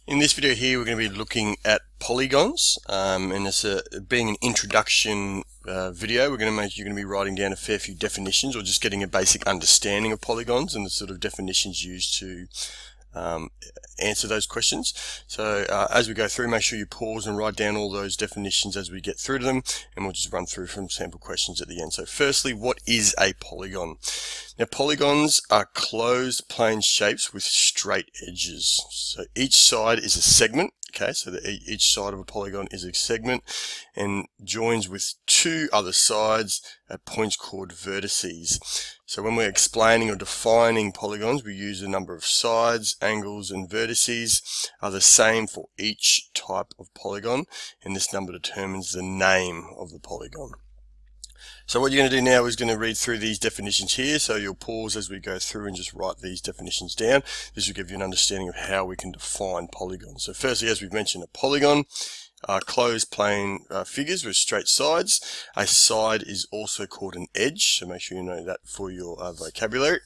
In this video here, we're going to be looking at polygons, and it's being an introduction video. You're going to be writing down a fair few definitions, or just getting a basic understanding of polygons and the sort of definitions used to answer those questions. So as we go through, make sure you pause and write down all those definitions as we get through to them, and we'll just run through some sample questions at the end. So firstly, what is a polygon? Now, polygons are closed plane shapes with straight edges. So each side is a segment. Okay, so each side of a polygon is a segment and joins with two other sides at points called vertices. So when we're explaining or defining polygons, we use a number of sides, angles, and vertices are the same for each type of polygon, and this number determines the name of the polygon. So what you're going to do now is going to read through these definitions here. So you'll pause as we go through and just write these definitions down. This will give you an understanding of how we can define polygons. So firstly, as we've mentioned, a polygon are closed plane figures with straight sides. A side is also called an edge, so make sure you know that for your vocabulary.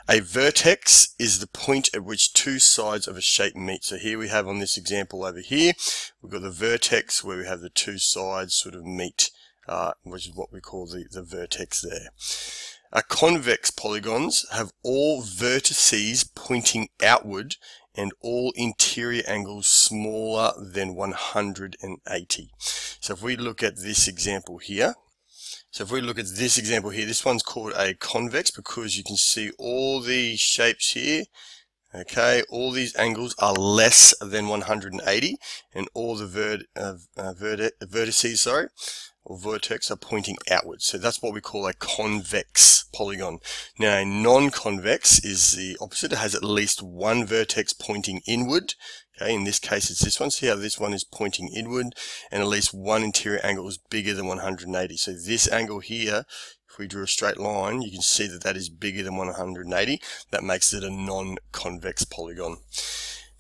A vertex is the point at which two sides of a shape meet. So here we have on this example over here, we've got the vertex where we have the two sides sort of meet, which is what we call the vertex there. Convex polygons have all vertices pointing outward and all interior angles smaller than 180. So if we look at this example here, this one's called a convex because you can see all these shapes here. Okay, all these angles are less than 180, and all the vertices, or vertex, are pointing outwards. So that's what we call a convex polygon. Now, a non-convex is the opposite. It has at least one vertex pointing inward. Okay, in this case, it's this one. See how this one is pointing inward, and at least one interior angle is bigger than 180. So this angle here, if we drew a straight line, you can see that that is bigger than 180. That makes it a non-convex polygon.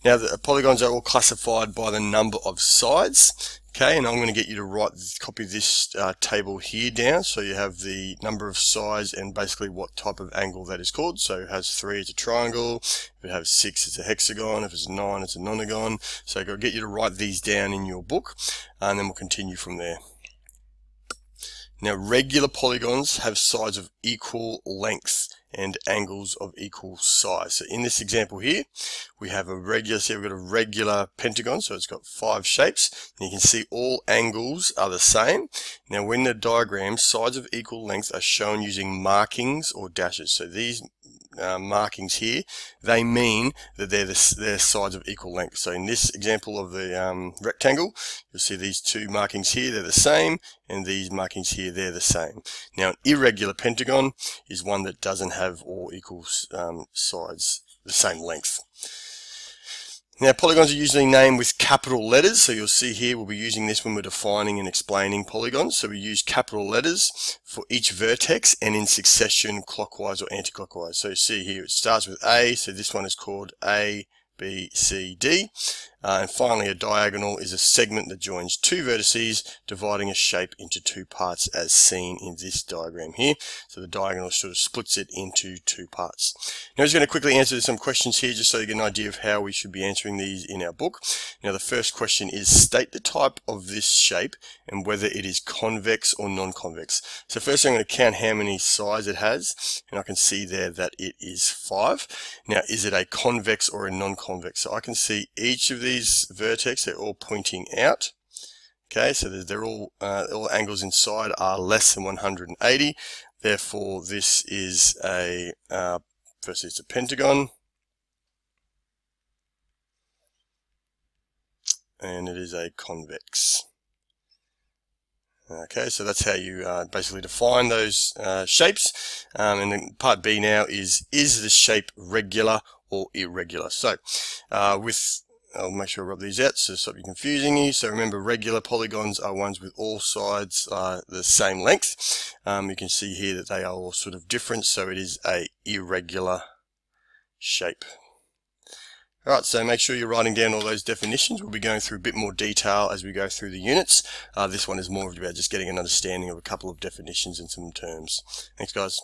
Now, the polygons are all classified by the number of sides. Okay, and I'm going to get you to copy this table here down. So you have the number of sides and basically what type of angle that is called. So it has 3, it's a triangle. If it has 6, it's a hexagon. If it's 9, it's a nonagon. So I'll get you to write these down in your book, and then we'll continue from there. Now, regular polygons have sides of equal length and angles of equal size. So in this example here, we have a regular, see we've got a regular pentagon, so it's got 5 shapes, and you can see all angles are the same. Now, when the diagram, sides of equal length are shown using markings or dashes. So these markings here, they mean that they're sides of equal length. So in this example of the rectangle, you'll see these two markings here, they're the same, and these markings here, they're the same. Now, an irregular pentagon is one that doesn't have all equal sides the same length. Now, polygons are usually named with capital letters, so you'll see here we'll be using this when we're defining and explaining polygons. So we use capital letters for each vertex and in succession, clockwise or anti-clockwise. So you see here it starts with A, so this one is called A, B, C, D. And finally, a diagonal is a segment that joins two vertices, dividing a shape into two parts as seen in this diagram here. So the diagonal sort of splits it into two parts. Now, I'm just going to quickly answer some questions here just so you get an idea of how we should be answering these in our book. Now, the first question is, state the type of this shape and whether it is convex or non-convex. So first I'm going to count how many sides it has, and I can see there that it is 5. Now, is it a convex or a non-convex? So I can see each of these vertex, they're all pointing out. Okay, so they're all angles inside are less than 180. Therefore, this is a firstly it's a pentagon, and it is a convex. Okay, so that's how you basically define those shapes. And then part B now is the shape regular or irregular? So I'll make sure I rub these out so stop you confusing you. So remember, regular polygons are ones with all sides the same length. You can see here that they are all sort of different, so it is a irregular shape. Alright, so make sure you're writing down all those definitions. We'll be going through a bit more detail as we go through the units. This one is more about just getting an understanding of a couple of definitions and some terms. Thanks, guys.